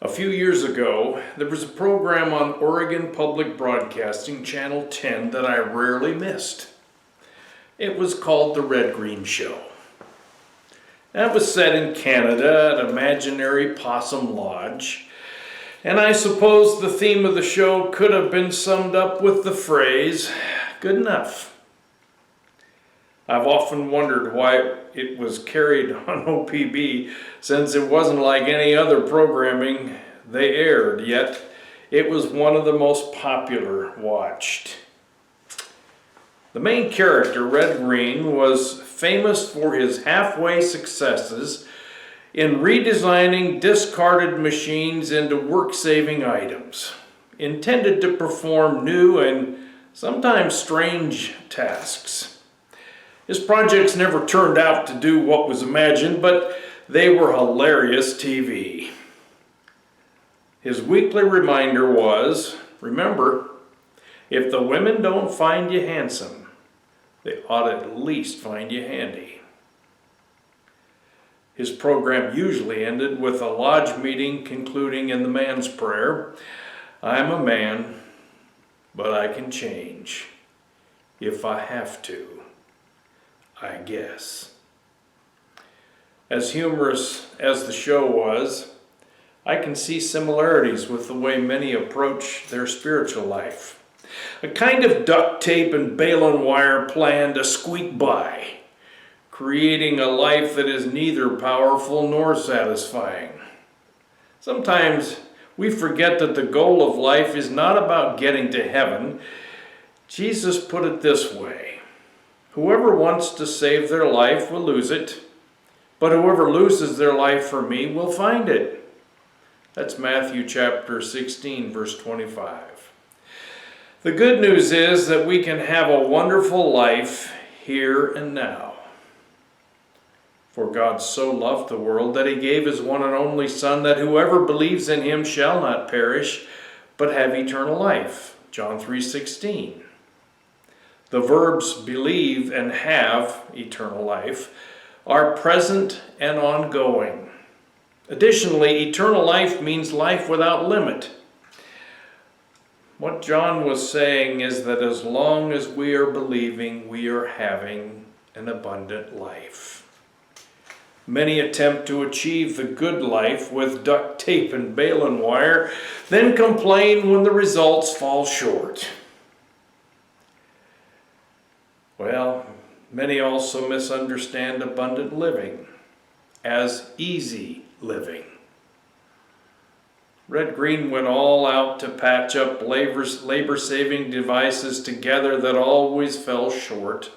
A few years ago, there was a program on Oregon Public Broadcasting Channel 10 that I rarely missed. It was called The Red Green Show. That was set in Canada at Imaginary Possum Lodge, and I suppose the theme of the show could have been summed up with the phrase, "Good enough." I've often wondered why it was carried on OPB, since it wasn't like any other programming they aired, yet it was one of the most popular watched. The main character, Red Green, was famous for his halfway successes in redesigning discarded machines into work-saving items, intended to perform new and sometimes strange tasks. His projects never turned out to do what was imagined, but they were hilarious TV. His weekly reminder was, remember, if the women don't find you handsome, they ought to at least find you handy. His program usually ended with a lodge meeting concluding in the man's prayer, "I'm a man, but I can change. If I have to, I guess." As humorous as the show was, I can see similarities with the way many approach their spiritual life. A kind of duct tape and baling wire plan to squeak by, creating a life that is neither powerful nor satisfying. Sometimes we forget that the goal of life is not about getting to heaven. Jesus put it this way: "Whoever wants to save their life will lose it, but whoever loses their life for me will find it." That's Matthew chapter 16, verse 25. The good news is that we can have a wonderful life here and now. For God so loved the world that he gave his one and only Son, that whoever believes in him shall not perish, but have eternal life. John 3:16. The verbs believe and have eternal life are present and ongoing. Additionally, eternal life means life without limit. What John was saying is that as long as we are believing, we are having an abundant life. Many attempt to achieve the good life with duct tape and baling wire, then complain when the results fall short. Well, many also misunderstand abundant living as easy living. Red Green went all out to patch up labor-saving devices together that always fell short,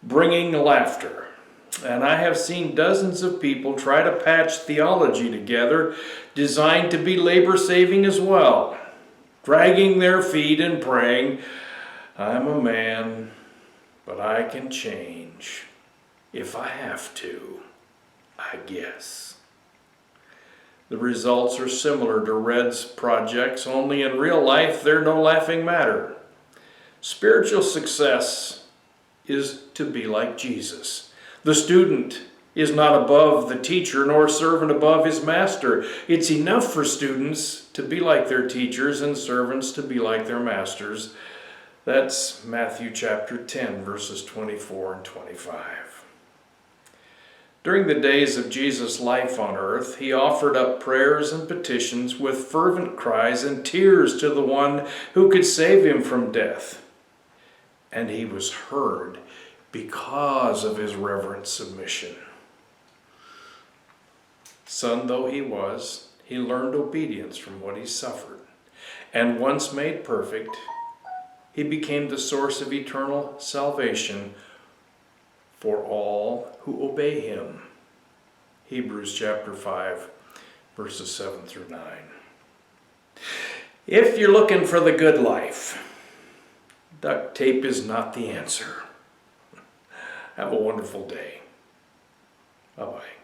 bringing laughter. And I have seen dozens of people try to patch theology together designed to be labor-saving as well, dragging their feet and praying, "I'm a man, but I can change. If I have to, I guess." The results are similar to Red's projects, only in real life they're no laughing matter. Spiritual success is to be like Jesus. The student is not above the teacher, nor servant above his master. It's enough for students to be like their teachers and servants to be like their masters. That's Matthew chapter 10, verses 24 and 25. During the days of Jesus' life on earth, he offered up prayers and petitions with fervent cries and tears to the one who could save him from death. And he was heard because of his reverent submission. Son though he was, he learned obedience from what he suffered. And once made perfect, he became the source of eternal salvation for all who obey him. Hebrews chapter 5, verses 7 through 9. If you're looking for the good life, duct tape is not the answer. Have a wonderful day. Bye-bye.